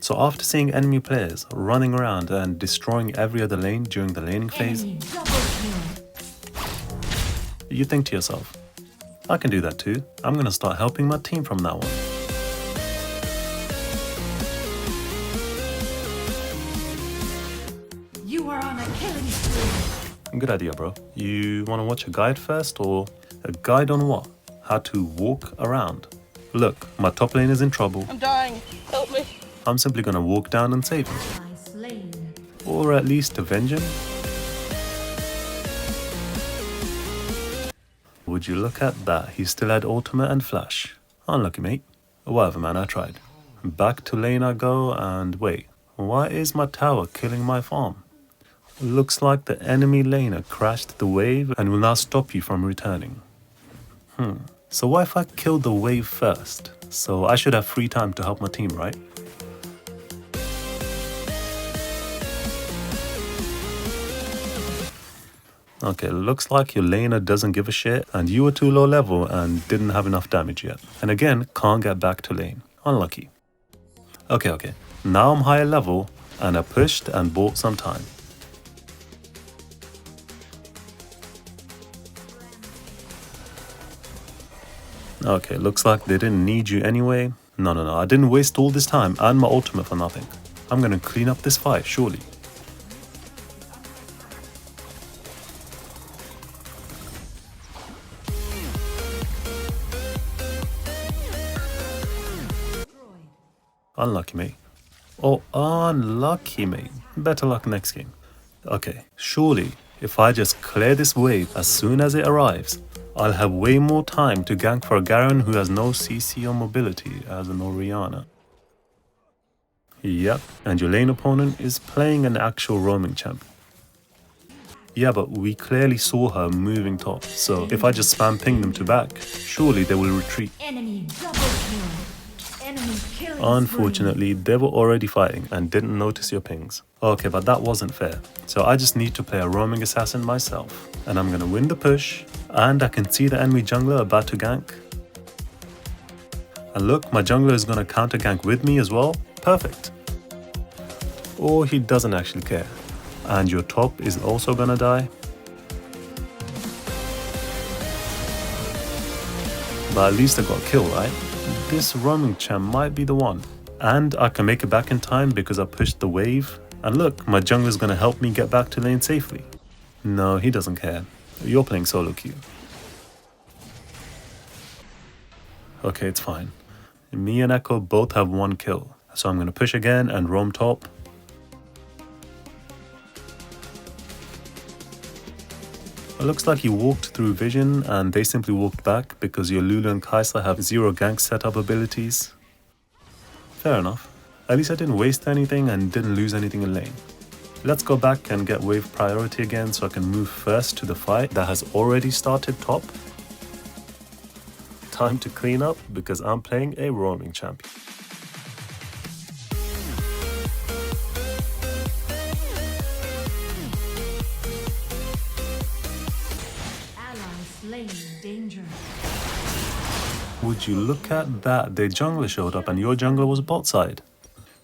So after seeing enemy players running around and destroying every other lane during the laning phase, you think to yourself, I can do that too. I'm gonna start helping my team from now on. You are on a killing spree. Good idea, bro. You wanna watch a guide first, or a guide on what? How to walk around. Look, my top lane is in trouble. I'm dying. Help me. I'm simply gonna walk down and save him. Or at least avenge him. Would you look at that, he still had ultimate and flash. Unlucky, mate. Whatever, man, I tried. Back to lane I go, and wait, why is my tower killing my farm? Looks like the enemy laner crashed the wave and will now stop you from returning. So what if I killed the wave first? So I should have free time to help my team, right? Okay, looks like your laner doesn't give a shit and you were too low level and didn't have enough damage yet. And again, can't get back to lane. Unlucky. Okay. Now I'm higher level and I pushed and bought some time. Okay, looks like they didn't need you anyway. No, I didn't waste all this time and my ultimate for nothing. I'm gonna clean up this fight, surely. Unlucky, mate. Oh, unlucky, mate. Better luck next game. Okay, surely, if I just clear this wave as soon as it arrives, I'll have way more time to gank for a Garen who has no CC or mobility as an Orianna. Yep, and your lane opponent is playing an actual roaming champ. Yeah, but we clearly saw her moving top, so if I just spam ping them to back, surely they will retreat. Enemy double kill. Enemy killing Unfortunately, they were already fighting and didn't notice your pings. Okay, but that wasn't fair. So I just need to play a roaming assassin myself. And I'm gonna win the push. And I can see the enemy jungler about to gank. And look, my jungler is gonna counter gank with me as well. Perfect. Or he doesn't actually care. And your top is also gonna die. But at least I got a kill, right? This roaming champ might be the one. And I can make it back in time because I pushed the wave. And look, my jungler is gonna help me get back to lane safely. No, he doesn't care. You're playing solo queue. Okay, it's fine. Me and Echo both have one kill. So I'm gonna push again and roam top. It looks like you walked through vision and they simply walked back because your Lulu and Kai'Sa have zero gank setup abilities. Fair enough. At least I didn't waste anything and didn't lose anything in lane. Let's go back and get wave priority again so I can move first to the fight that has already started top. Time to clean up because I'm playing a roaming champion. danger. Would you look at that, their jungler showed up and your jungler was bot side.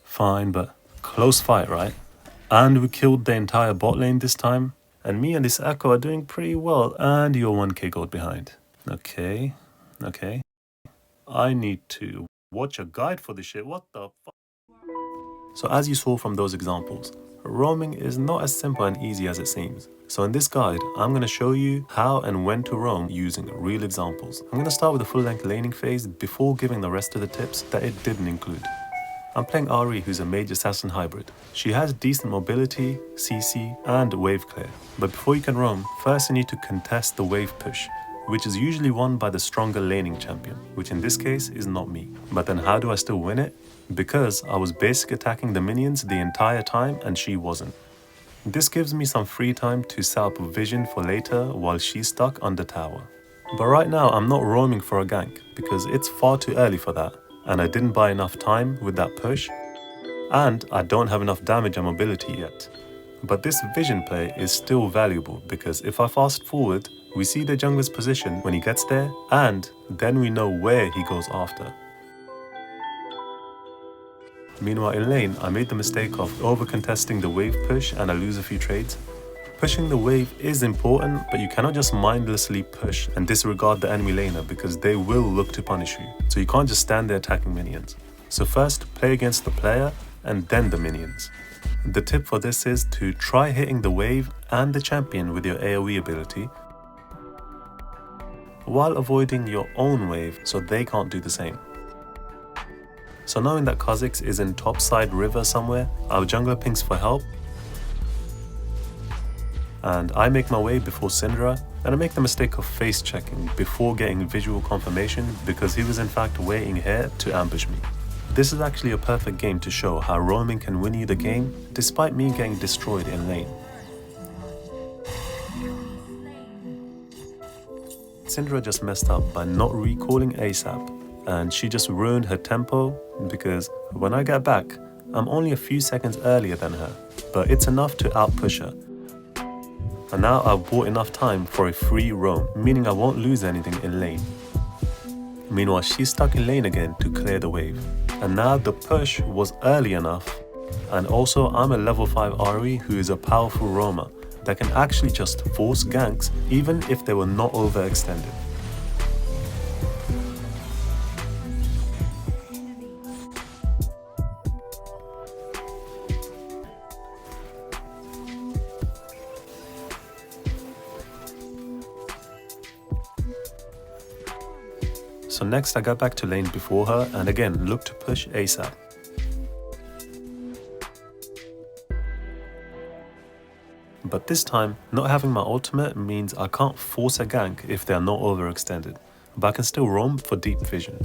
Fine, but close fight, right? And we killed the entire bot lane this time. And me and this Echo are doing pretty well, and you're 1k gold behind. Okay. I need to watch a guide for this shit, what the fuck? So as you saw from those examples, roaming is not as simple and easy as it seems. So in this guide, I'm going to show you how and when to roam using real examples. I'm going to start with the full-length laning phase before giving the rest of the tips that it didn't include. I'm playing Ari, who's a mage assassin hybrid. She has decent mobility, CC, and wave clear. But before you can roam, first you need to contest the wave push, which is usually won by the stronger laning champion, which in this case is not me. But then how do I still win it? Because I was basic attacking the minions the entire time and she wasn't. This gives me some free time to set up vision for later while she's stuck under tower. But right now I'm not roaming for a gank because it's far too early for that, and I didn't buy enough time with that push, and I don't have enough damage and mobility yet. But this vision play is still valuable because if I fast forward, we see the jungler's position when he gets there, and then we know where he goes after. Meanwhile in lane, I made the mistake of over-contesting the wave push and I lose a few trades. Pushing the wave is important, but you cannot just mindlessly push and disregard the enemy laner because they will look to punish you. So you can't just stand there attacking minions. So first, play against the player and then the minions. The tip for this is to try hitting the wave and the champion with your AoE ability while avoiding your own wave so they can't do the same. So knowing that Kha'Zix is in topside river somewhere, our jungler pings for help and I make my way before Syndra, and I make the mistake of face checking before getting visual confirmation because he was in fact waiting here to ambush me. This is actually a perfect game to show how roaming can win you the game despite me getting destroyed in lane. Syndra just messed up by not recalling ASAP, and she just ruined her tempo because when I get back, I'm only a few seconds earlier than her, but it's enough to outpush her. And now I've bought enough time for a free roam, meaning I won't lose anything in lane. Meanwhile, she's stuck in lane again to clear the wave. And now the push was early enough, and also I'm a level 5 RE who is a powerful roamer that can actually just force ganks even if they were not overextended. So next I got back to lane before her and again looked to push ASAP. But this time, not having my ultimate means I can't force a gank if they are not overextended, but I can still roam for deep vision.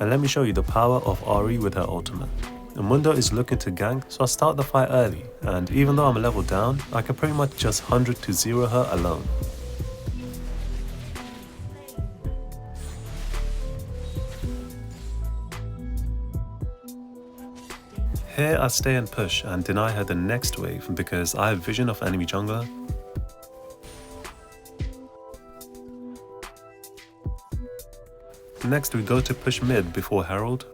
And let me show you the power of Ahri with her ultimate. Mundo is looking to gank, so I start the fight early, and even though I'm a level down, I can pretty much just 100 to 0 her alone. Here I stay and push and deny her the next wave because I have vision of enemy jungler. Next we go to push mid before Herald.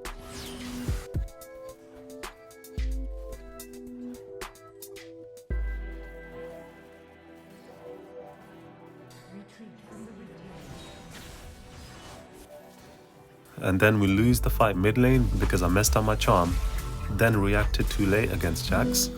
And then we lose the fight mid lane because I messed up my charm, then reacted too late against Jax.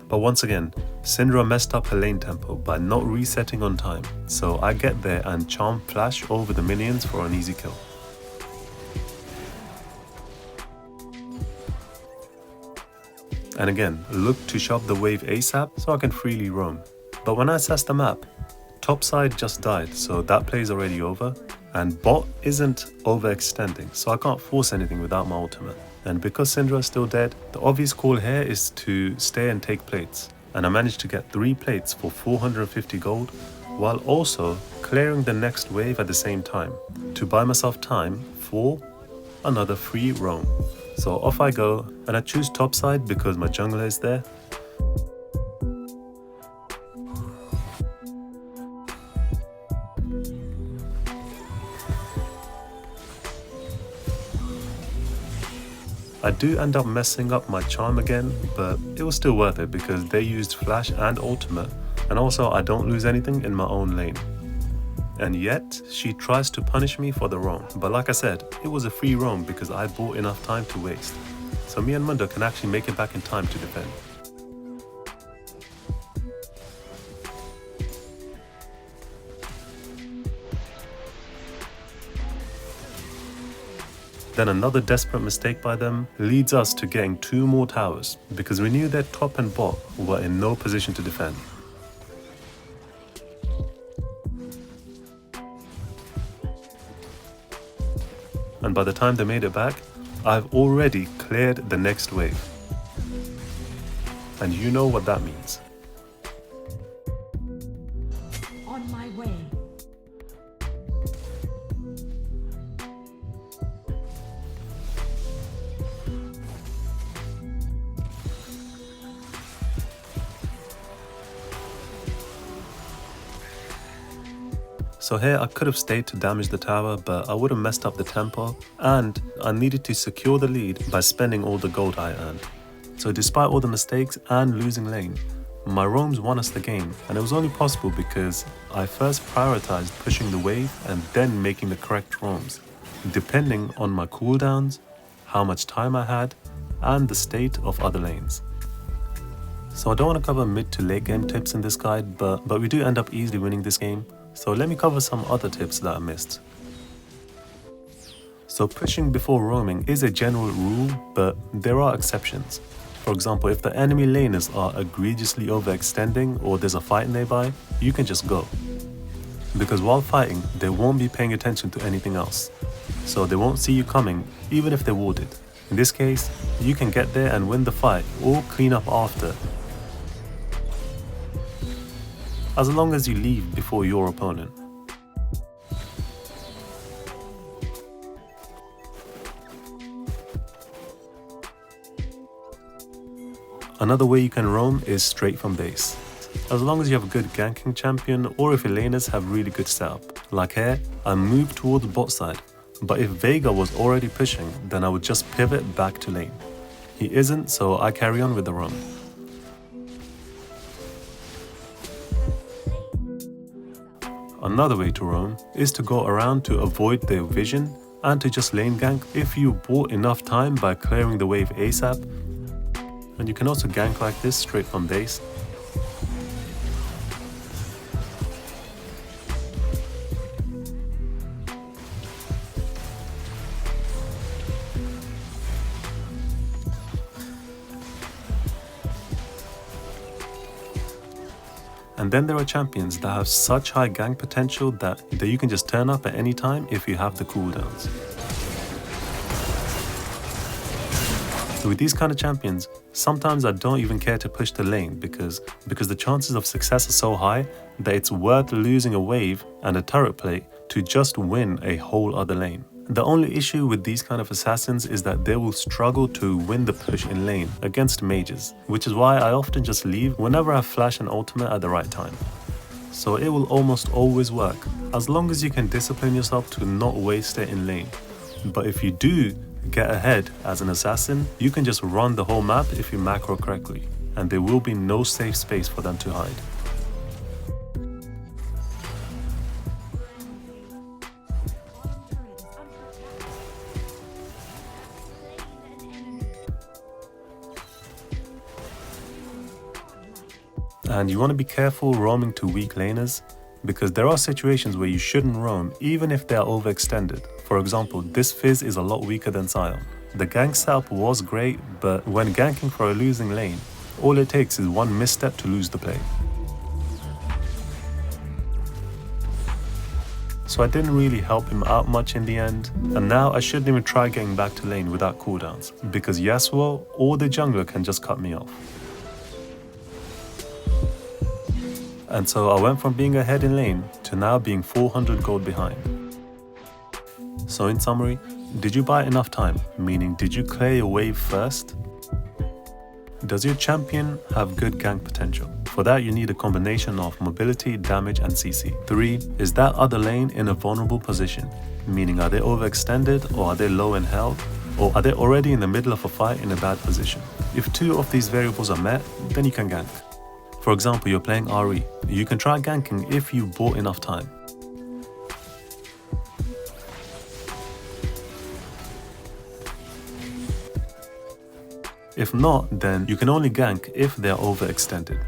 But once again, Syndra messed up her lane tempo by not resetting on time, so I get there and charm flash over the minions for an easy kill. And again, look to shove the wave ASAP so I can freely roam. But when I assess the map, topside just died, so that play is already over, and bot isn't overextending, so I can't force anything without my ultimate. And because Syndra is still dead, the obvious call here is to stay and take plates. And I managed to get 3 plates for 450 gold, while also clearing the next wave at the same time, to buy myself time for another free roam. So off I go, and I choose topside because my jungler is there. I do end up messing up my charm again, but it was still worth it because they used flash and ultimate, and also I don't lose anything in my own lane. And yet, she tries to punish me for the roam, but like I said, it was a free roam because I bought enough time to waste. So me and Mundo can actually make it back in time to defend. Then another desperate mistake by them leads us to getting 2 more towers because we knew their top and bot were in no position to defend. And and by the time they made it back, I've already cleared the next wave. And you know what that means. On my way. So here I could have stayed to damage the tower, but I would have messed up the tempo, and I needed to secure the lead by spending all the gold I earned. So despite all the mistakes and losing lane, my roams won us the game, and it was only possible because I first prioritized pushing the wave and then making the correct roams, depending on my cooldowns, how much time I had, and the state of other lanes. So I don't want to cover mid to late game tips in this guide, but we do end up easily winning this game. So let me cover some other tips that I missed. So pushing before roaming is a general rule, but there are exceptions. For example, if the enemy laners are egregiously overextending or there's a fight nearby, you can just go. Because while fighting, they won't be paying attention to anything else. So they won't see you coming, even if they're warded. In this case, you can get there and win the fight or clean up after, as long as you leave before your opponent. Another way you can roam is straight from base, as long as you have a good ganking champion or if your laners have really good setup. Like here, I moved towards bot side, but if Veigar was already pushing, then I would just pivot back to lane. He isn't, so I carry on with the roam. Another way to roam is to go around to avoid their vision and to just lane gank if you bought enough time by clearing the wave ASAP. And you can also gank like this straight from base. And then there are champions that have such high gank potential that you can just turn up at any time if you have the cooldowns. So with these kind of champions, sometimes I don't even care to push the lane because the chances of success are so high that it's worth losing a wave and a turret plate to just win a whole other lane. The only issue with these kind of assassins is that they will struggle to win the push in lane against mages, which is why I often just leave whenever I flash an ultimate at the right time. So it will almost always work, as long as you can discipline yourself to not waste it in lane. But if you do get ahead as an assassin, you can just run the whole map if you macro correctly, and there will be no safe space for them to hide. And you want to be careful roaming to weak laners, because there are situations where you shouldn't roam even if they are overextended. For example, this Fizz is a lot weaker than Sion. The gank setup was great, but when ganking for a losing lane, all it takes is one misstep to lose the play. So I didn't really help him out much in the end, and now I shouldn't even try getting back to lane without cooldowns, because Yasuo or the jungler can just cut me off. And so I went from being ahead in lane to now being 400 gold behind. So in summary, did you buy enough time? Meaning, did you clear your wave first? Does your champion have good gank potential? For that, you need a combination of mobility, damage, and CC. 3. Is that other lane in a vulnerable position? Meaning, are they overextended, or are they low in health, or are they already in the middle of a fight in a bad position? If 2 of these variables are met, then you can gank. For example, you're playing RE. You can try ganking if you bought enough time. If not, then you can only gank if they're overextended.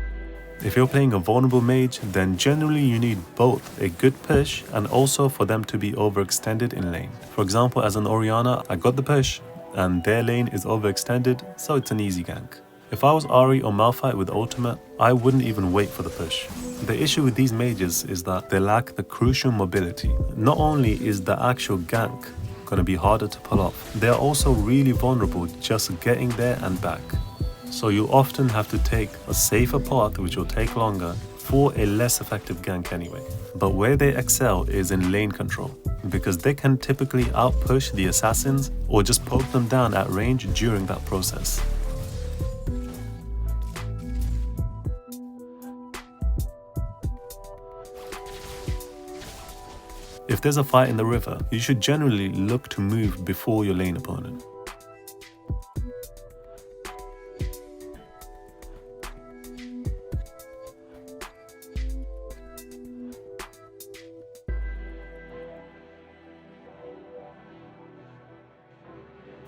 If you're playing a vulnerable mage, then generally you need both a good push and also for them to be overextended in lane. For example, as an Orianna, I got the push and their lane is overextended, so it's an easy gank. If I was Ahri or Malphite with ultimate, I wouldn't even wait for the push. The issue with these mages is that they lack the crucial mobility. Not only is the actual gank gonna be harder to pull off. They're also really vulnerable just getting there and back. So you often have to take a safer path which will take longer for a less effective gank anyway. But where they excel is in lane control, because they can typically outpush the assassins or just poke them down at range during that process. If there's a fight in the river, you should generally look to move before your lane opponent.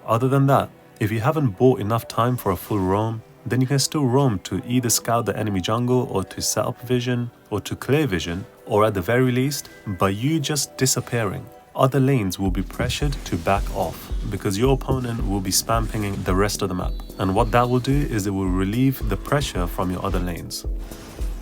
Other than that, if you haven't bought enough time for a full roam, then you can still roam to either scout the enemy jungle or to set up vision or to clear vision, or at the very least, by you just disappearing, other lanes will be pressured to back off because your opponent will be spam pinging the rest of the map. And what that will do is it will relieve the pressure from your other lanes.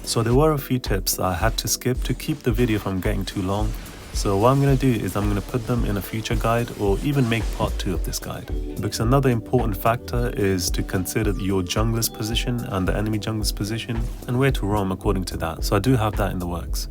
So there were a few tips that I had to skip to keep the video from getting too long. So what I'm going to do is I'm going to put them in a future guide or even make part 2 of this guide. Because another important factor is to consider your jungler's position and the enemy jungler's position and where to roam according to that. So I do have that in the works.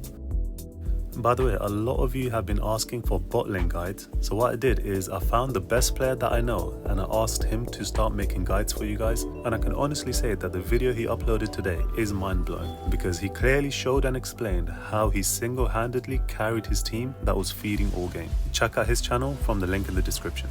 By the way, a lot of you have been asking for bot lane guides. So what I did is I found the best player that I know and I asked him to start making guides for you guys. And I can honestly say that the video he uploaded today is mind-blowing because he clearly showed and explained how he single-handedly carried his team that was feeding all game. Check out his channel from the link in the description.